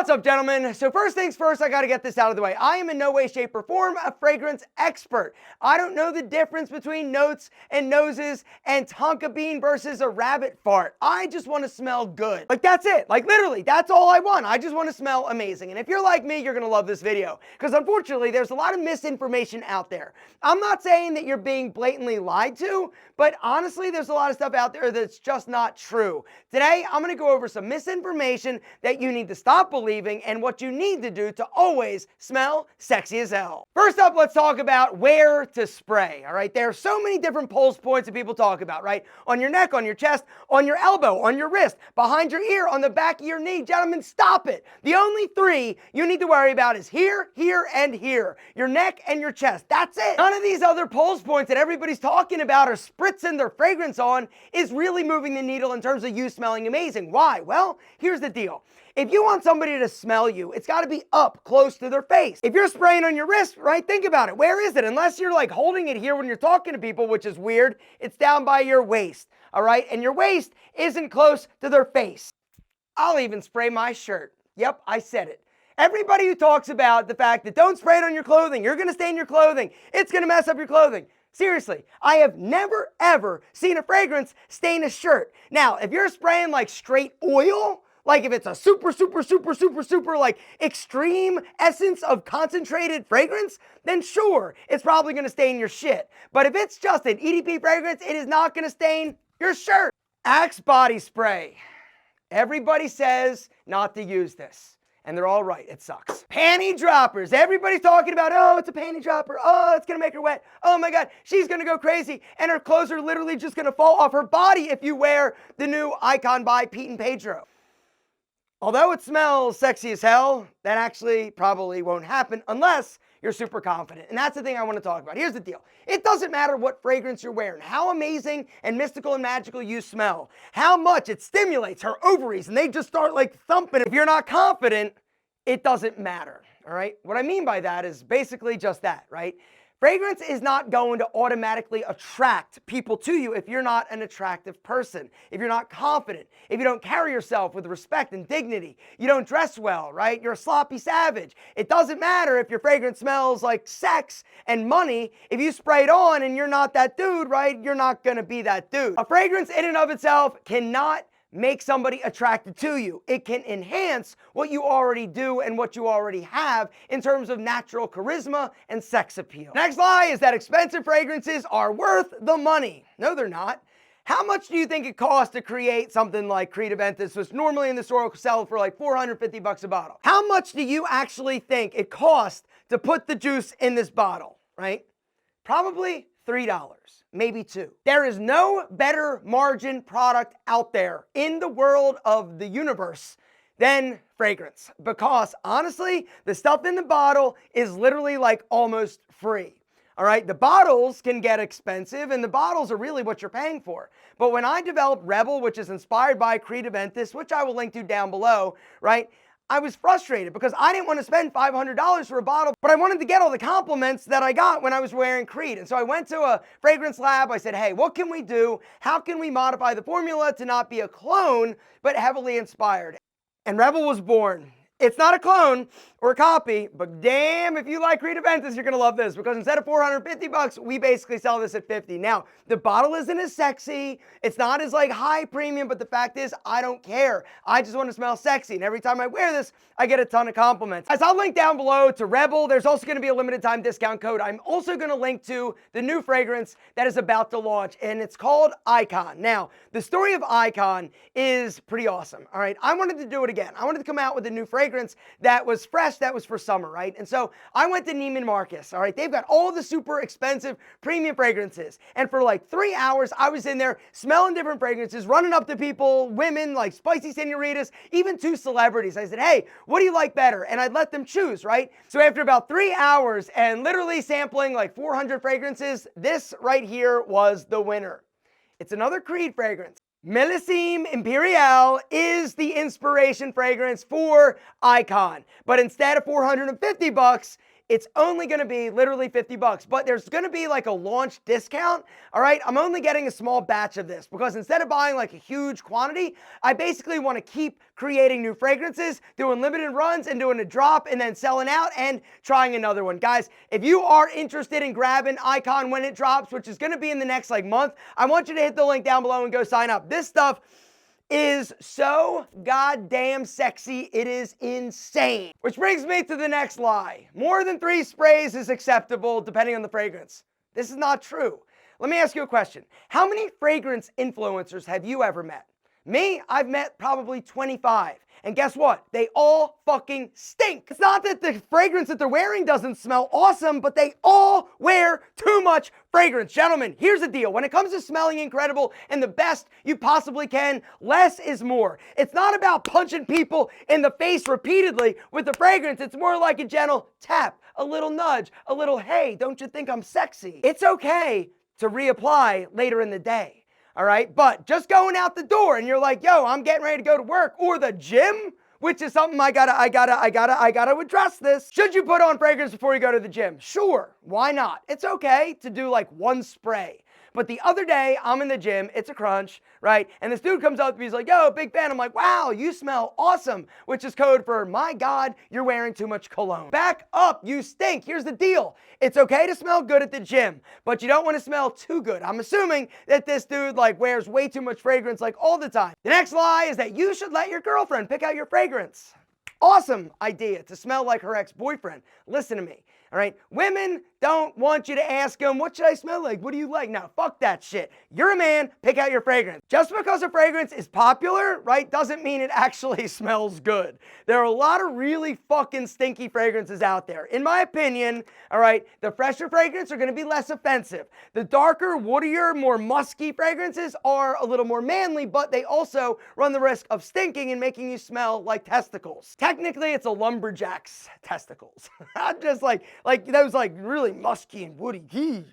What's up, gentlemen? So first things first, I gotta get this out of the way. I am in no way, shape, or form a fragrance expert. I don't know the difference between notes and noses and tonka bean versus a rabbit fart. I just wanna smell good. Like, that's it. Like, literally, that's all I want. I just wanna smell amazing. And if you're like me, you're gonna love this video. Because unfortunately, there's a lot of misinformation out there. I'm not saying that you're being blatantly lied to, but honestly, there's a lot of stuff out there that's just not true. Today, I'm gonna go over some misinformation that you need to stop believing and what you need to do to always smell sexy as hell. First up, let's talk about where to spray, all right? There are so many different pulse points that people talk about, right? On your neck, on your chest, on your elbow, on your wrist, behind your ear, on the back of your knee. Gentlemen, stop it. The only three you need to worry about is here, here, and here. Your neck and your chest. That's it. None of these other pulse points that everybody's talking about or spritzing their fragrance on is really moving the needle in terms of you smelling amazing. Why? Well, here's the deal. If you want somebody to smell you, it's got to be up close to their face. If you're spraying on your wrist, right, think about it. Where is it? Unless you're like holding it here when you're talking to people, which is weird, it's down by your waist, all right? And your waist isn't close to their face. I'll even spray my shirt. Yep, I said it. Everybody who talks about the fact that don't spray it on your clothing, you're going to stain your clothing, it's going to mess up your clothing. Seriously, I have never, ever seen a fragrance stain a shirt. Now, if you're spraying like straight oil, like if it's a super like extreme essence of concentrated fragrance, then sure, it's probably gonna stain your shit. But if it's just an EDP fragrance, it is not gonna stain your shirt. Axe body spray. Everybody says not to use this. And they're all right, it sucks. Panty droppers. Everybody's talking about, oh, it's a panty dropper. Oh, it's gonna make her wet. Oh my God, she's gonna go crazy. And her clothes are literally just gonna fall off her body if you wear the new Icon by Pete and Pedro. Although it smells sexy as hell, that actually probably won't happen unless you're super confident. And that's the thing I want to talk about. Here's the deal. It doesn't matter what fragrance you're wearing, how amazing and mystical and magical you smell, how much it stimulates her ovaries and they just start like thumping. If you're not confident, it doesn't matter, all right? What I mean by that is basically just that, right? Fragrance is not going to automatically attract people to you if you're not an attractive person, if you're not confident, if you don't carry yourself with respect and dignity, you don't dress well, right? You're a sloppy savage. It doesn't matter if your fragrance smells like sex and money. If you spray it on and you're not that dude, right? You're not gonna be that dude. A fragrance in and of itself cannot make somebody attracted to you. It can enhance what you already do and what you already have in terms of natural charisma and sex appeal. Next lie is that expensive fragrances are worth the money. No, they're not. How much do you think it costs to create something like Creed Aventus, which normally in the store will sell for like $450 a bottle? How much do you actually think it costs to put the juice in this bottle, right? Probably $3, maybe $2. There is no better margin product out there in the world of the universe than fragrance, because honestly, the stuff in the bottle is literally like almost free. All right, the bottles can get expensive and the bottles are really what you're paying for. But when I developed Rebel, which is inspired by Creed Aventus, which I will link to down below, right? I was frustrated because I didn't want to spend $500 for a bottle, but I wanted to get all the compliments that I got when I was wearing Creed. And so I went to a fragrance lab. I said, hey, what can we do? How can we modify the formula to not be a clone, but heavily inspired? And Rebel was born. It's not a clone or a copy, but damn, if you like Creed Aventus, you're gonna love this, because instead of $450, we basically sell this at $50. Now, the bottle isn't as sexy, it's not as like high premium, but the fact is, I don't care. I just want to smell sexy, and every time I wear this, I get a ton of compliments. As I'll link down below to Rebel, there's also gonna be a limited time discount code. I'm also gonna link to the new fragrance that is about to launch, and it's called Icon. Now, the story of Icon is pretty awesome, all right? I wanted to do it again. I wanted to come out with a new fragrance that was fresh, that was for summer, right? And so I went to Neiman Marcus, all right? They've got all the super expensive premium fragrances. And for like 3 hours, I was in there smelling different fragrances, running up to people, women like spicy senoritas, even 2 celebrities. I said, hey, what do you like better? And I'd let them choose, right? So after about 3 hours and literally sampling like 400 fragrances, this right here was the winner. It's another Creed fragrance. Millesime Imperial is the inspiration fragrance for Icon. But instead of $450, it's only gonna be literally 50 bucks, but there's gonna be like a launch discount, all right? I'm only getting a small batch of this because instead of buying like a huge quantity, I basically wanna keep creating new fragrances, doing limited runs and doing a drop and then selling out and trying another one. Guys, if you are interested in grabbing Icon when it drops, which is gonna be in the next like month, I want you to hit the link down below and go sign up. This stuff is so goddamn sexy, it is insane. Which brings me to the next lie. More than 3 sprays is acceptable depending on the fragrance. This is not true. Let me ask you a question. How many fragrance influencers have you ever met? Me, I've met probably 25. And guess what? They all fucking stink. It's not that the fragrance that they're wearing doesn't smell awesome, but they all wear too much fragrance. Gentlemen, here's the deal. When it comes to smelling incredible and the best you possibly can, less is more. It's not about punching people in the face repeatedly with the fragrance. It's more like a gentle tap, a little nudge, a little, hey, don't you think I'm sexy? It's okay to reapply later in the day. All right, but just going out the door and you're like, yo, I'm getting ready to go to work or the gym, which is something I gotta address this. Should you put on fragrance before you go to the gym? Sure, why not? It's okay to do like 1 spray. But the other day, I'm in the gym, it's a crunch, right? And this dude comes up to me, he's like, yo, big fan. I'm like, wow, you smell awesome, which is code for, my God, you're wearing too much cologne. Back up, you stink. Here's the deal. It's okay to smell good at the gym, but you don't want to smell too good. I'm assuming that this dude like wears way too much fragrance like all the time. The next lie is that you should let your girlfriend pick out your fragrance. Awesome idea to smell like her ex-boyfriend. Listen to me. All right, women don't want you to ask them, what should I smell like? What do you like? No, fuck that shit. You're a man, pick out your fragrance. Just because a fragrance is popular, right, doesn't mean it actually smells good. There are a lot of really fucking stinky fragrances out there. In my opinion, all right, the fresher fragrances are gonna be less offensive. The darker, woodier, more musky fragrances are a little more manly, but they also run the risk of stinking and making you smell like testicles. Technically, it's a lumberjack's testicles. I'm just like those like really musky and woody,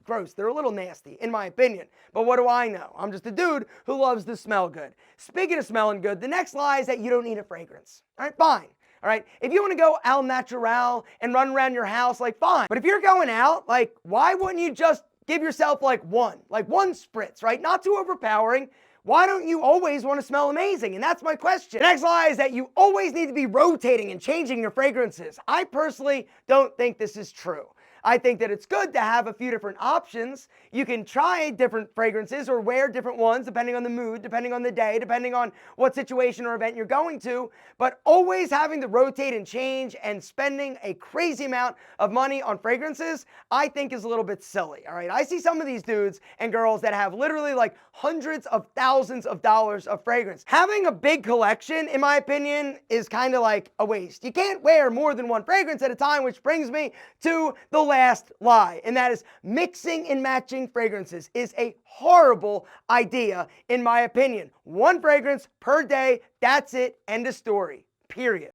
gross. They're a little nasty, in my opinion. But what do I know? I'm just a dude who loves to smell good. Speaking of smelling good, the next lie is that you don't need a fragrance. All right, fine. All right, if you want to go al natural and run around your house, like fine. But if you're going out, like why wouldn't you just give yourself like one spritz, right? Not too overpowering. Why don't you always want to smell amazing? And that's my question. The next lie is that you always need to be rotating and changing your fragrances. I personally don't think this is true. I think that it's good to have a few different options. You can try different fragrances or wear different ones depending on the mood, depending on the day, depending on what situation or event you're going to, but always having to rotate and change and spending a crazy amount of money on fragrances, I think is a little bit silly, all right? I see some of these dudes and girls that have literally like hundreds of thousands of dollars of fragrance. Having a big collection, in my opinion, is kind of like a waste. You can't wear more than 1 fragrance at a time, which brings me to the last lie, and that is mixing and matching fragrances is a horrible idea, in my opinion. 1 fragrance per day, that's it, end of story, period.